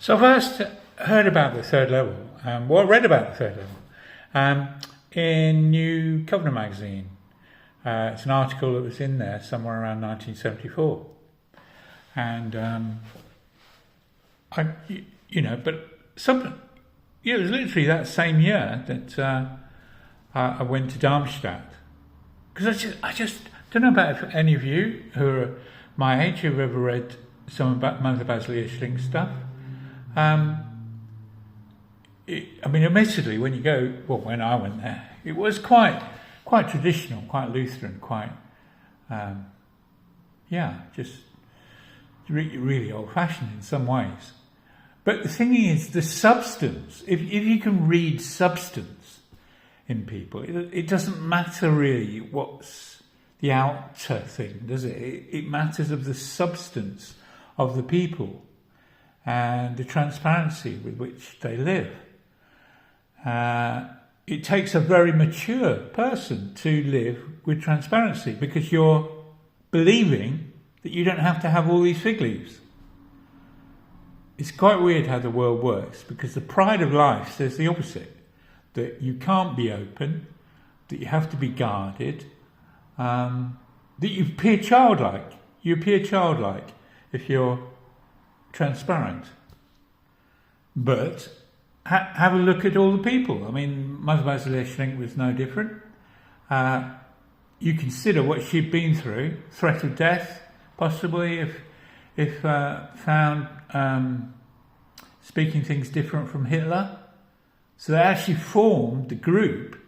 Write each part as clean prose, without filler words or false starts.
So I first heard about the third level, read about the third level in New Covenant magazine. It's an article that was in there somewhere around 1974. And, it was literally that same year that I went to Darmstadt. Because I just don't know about if any of you who are my age who've ever read some about Mother Basil Ischling stuff. Admittedly, when I went there, it was quite traditional, quite Lutheran, quite, just really old-fashioned in some ways. But the thing is, the substance, if you can read substance in people, it doesn't matter really what's the outer thing, does it? It matters of the substance of the people and the transparency with which they live. It takes a very mature person to live with transparency, because you're believing that you don't have to have all these fig leaves. It's quite weird how the world works, because the pride of life says the opposite, that you can't be open, that you have to be guarded, that you appear childlike. You appear childlike if you're transparent. But have a look at all the people. I mean, Mother Basil Ischling was no different. You consider what she'd been through, threat of death, possibly, if found speaking things different from Hitler. So they actually formed the group,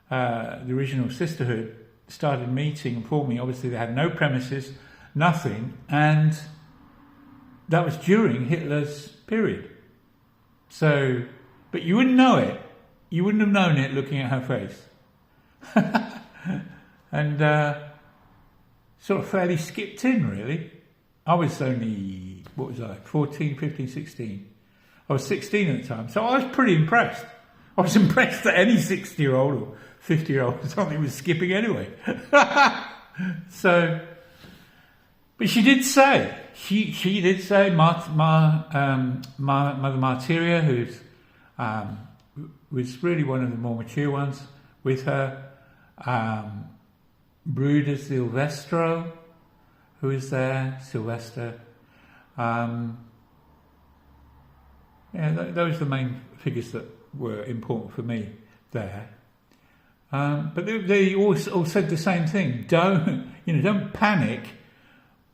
the original sisterhood, started meeting and forming. Obviously they had no premises, nothing, and that was during Hitler's period. So, but you wouldn't know it. You wouldn't have known it looking at her face. And sort of fairly skipped in, really. I was only, 14, 15, 16. I was 16 at the time, so I was pretty impressed. I was impressed that any 60-year-old or 50-year-old or something was skipping anyway. So, but she did say, Mother Martyria, who's was really one of the more mature ones with her, Bruder Silvestro, who is there, Sylvester. Those are the main figures that were important for me there. But they all said the same thing. Don't panic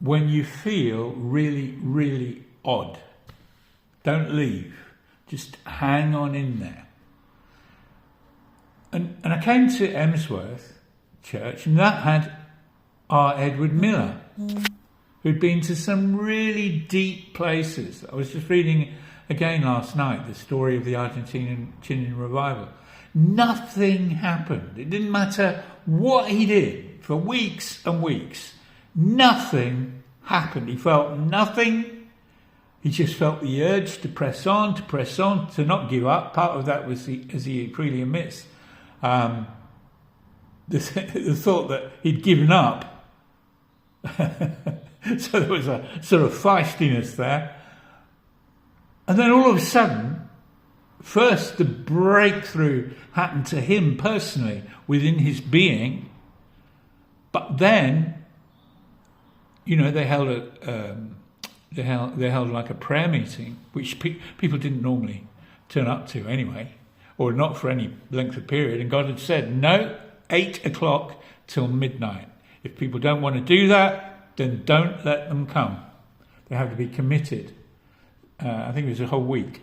when you feel really, really odd. Don't leave. Just hang on in there. And I came to Emsworth Church, and that had R. Edward Miller, who'd been to some really deep places. I was just reading again last night the story of the Argentinian revival. Nothing happened. It didn't matter what he did for weeks and weeks. Nothing happened. He felt nothing. He just felt the urge to press on, to not give up. Part of that was, as he freely admits, the thought that he'd given up. So there was a sort of feistiness there. And then all of a sudden, first the breakthrough happened to him personally within his being, but then, they held like a prayer meeting, which people didn't normally turn up to anyway, or not for any length of period. And God had said, no, 8 o'clock till midnight. If people don't want to do that, then don't let them come. They have to be committed. I think it was a whole week.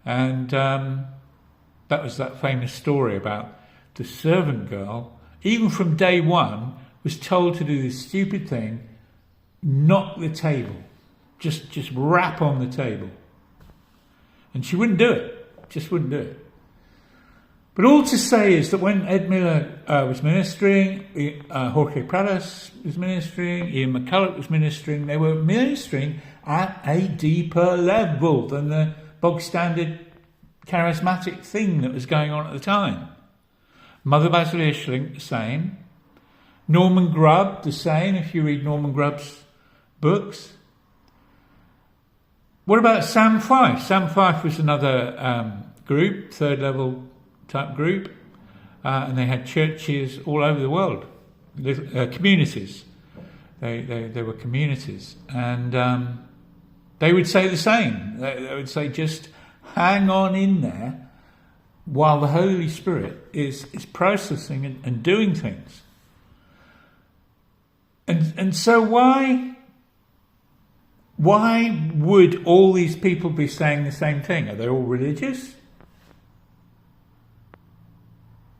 And that was that famous story about the servant girl, even from day one, was told to do this stupid thing, knock the table, just rap on the table. And she wouldn't do it, just wouldn't do it. But all to say is that when Ed Miller was ministering, Jorge Pradas was ministering, Ian McCulloch was ministering, they were ministering at a deeper level than the bog standard charismatic thing that was going on at the time. Mother Basil Ischling, the same. Norman Grubb, the same, if you read Norman Grubb's books. What about Sam Fife? Sam Fife was another group, third level type group, and they had churches all over the world, communities. They were communities, and they would say the same. They would say, just hang on in there while the Holy Spirit is processing and doing things. And so why would all these people be saying the same thing? Are they all religious?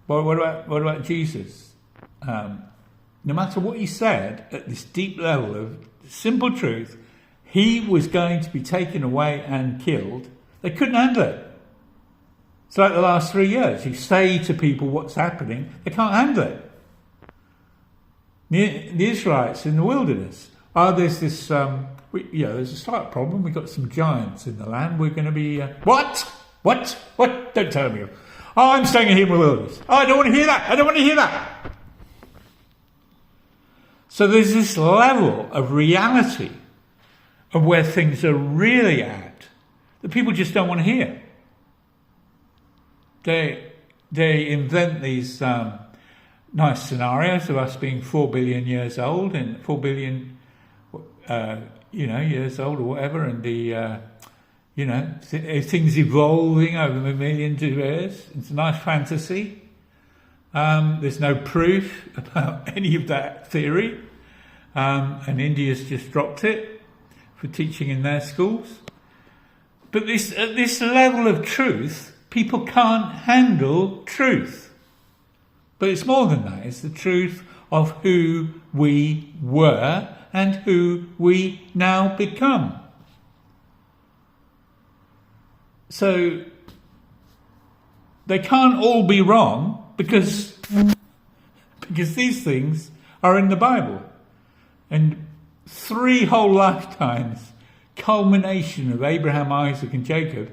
Well, what about Jesus? No matter what he said, at this deep level of simple truth, he was going to be taken away and killed. They couldn't handle it. It's like the last 3 years. You say to people what's happening, they can't handle it. The Israelites in the wilderness. There's this, there's a slight problem. We've got some giants in the land. We're going to be, What? Don't tell me. I'm staying here in the wilderness. I don't want to hear that. So there's this level of reality of where things are really at that people just don't want to hear. They invent these nice scenarios of us being 4 billion years old and 4 billion, years old or whatever, and things evolving over millions of years. It's a nice fantasy. There's no proof about any of that theory, and India's just dropped it for teaching in their schools. But at this level of truth, people can't handle truth. But it's more than that. It's the truth of who we were and who we now become. So they can't all be wrong because these things are in the Bible. And 3 whole lifetimes, culmination of Abraham, Isaac and Jacob,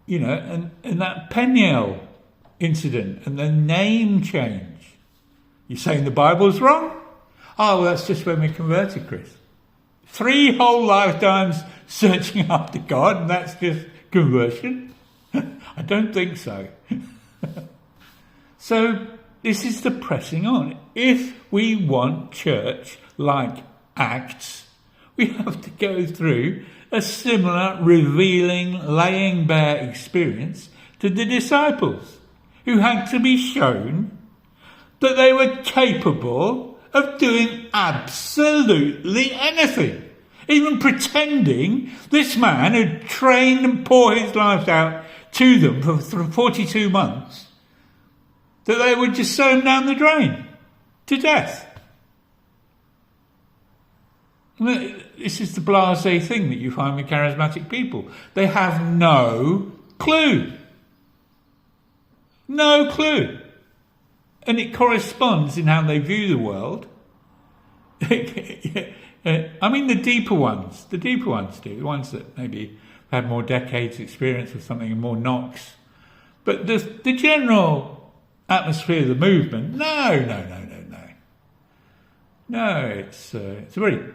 and that Peniel incident and the name change. You're saying the Bible's wrong? Oh, well, that's just when we converted, Chris. 3 whole lifetimes searching after God, and that's just conversion? I don't think so. So this is the pressing on. If we want church like Acts, we have to go through a similar revealing, laying bare experience to the disciples, who had to be shown that they were capable of doing absolutely anything. Even pretending this man had trained and poured his life out to them for 42 months, that they would just throw him down the drain to death. This is the blasé thing that you find with charismatic people. They have no clue. No clue. And it corresponds in how they view the world. I mean the deeper ones do. The ones that maybe have more decades experience of something and more knocks. But the general atmosphere of the movement, no. No, it's a very,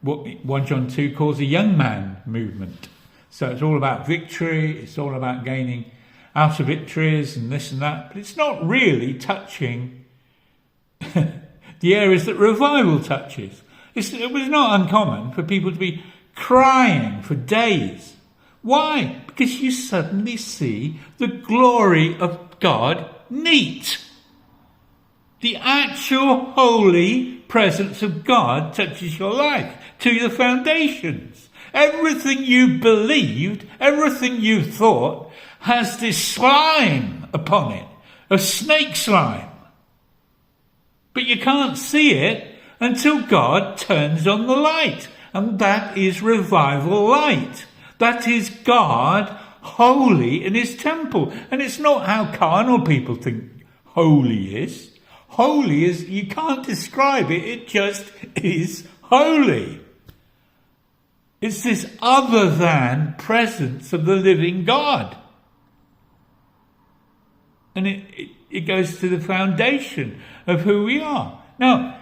what 1 John 2 calls a young man movement. So it's all about victory, it's all about gaining outer victories and this and that, but it's not really touching the areas that revival touches. It was not uncommon for people to be crying for days. Why? Because you suddenly see the glory of God neat. The actual holy presence of God touches your life to the foundations. Everything you believed, everything you thought, has this slime upon it, a snake slime. But you can't see it until God turns on the light. And that is revival light. That is God holy in his temple. And it's not how carnal people think holy is. Holy is, you can't describe it, it just is holy. It's this other than presence of the living God. And it goes to the foundation of who we are. Now,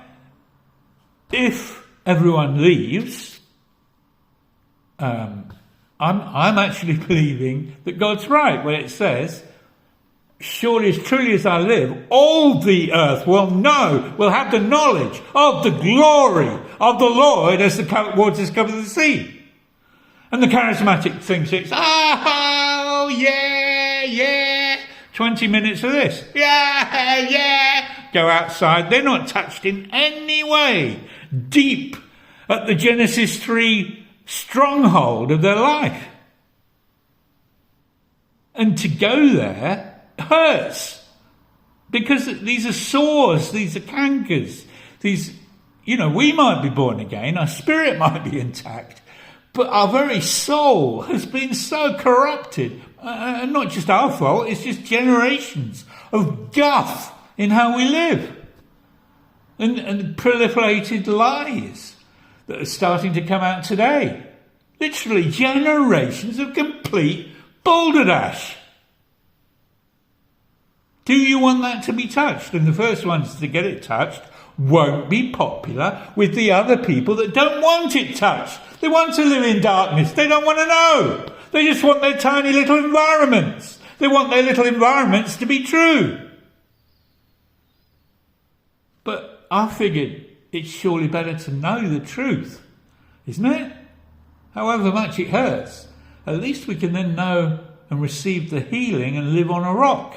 if everyone leaves, I'm actually believing that God's right when it says, surely as truly as I live, all the earth will have the knowledge of the glory of the Lord as the waters cover the sea. And the charismatic thinks it's, oh, yeah, 20 minutes of this, yeah, go outside. They're not touched in any way deep at the Genesis 3 stronghold of their life. And to go there hurts, because these are sores, these are cankers, we might be born again, our spirit might be intact, but our very soul has been so corrupted, and not just our fault, it's just generations of guff in how we live, and proliferated lies that are starting to come out today. Literally generations of complete balderdash. Do you want that to be touched? And the first ones to get it touched won't be popular with the other people that don't want it touched. They want to live in darkness. They don't want to know. They just want their tiny little environments. They want their little environments to be true. But I figured it's surely better to know the truth, isn't it? However much it hurts, at least we can then know and receive the healing and live on a rock.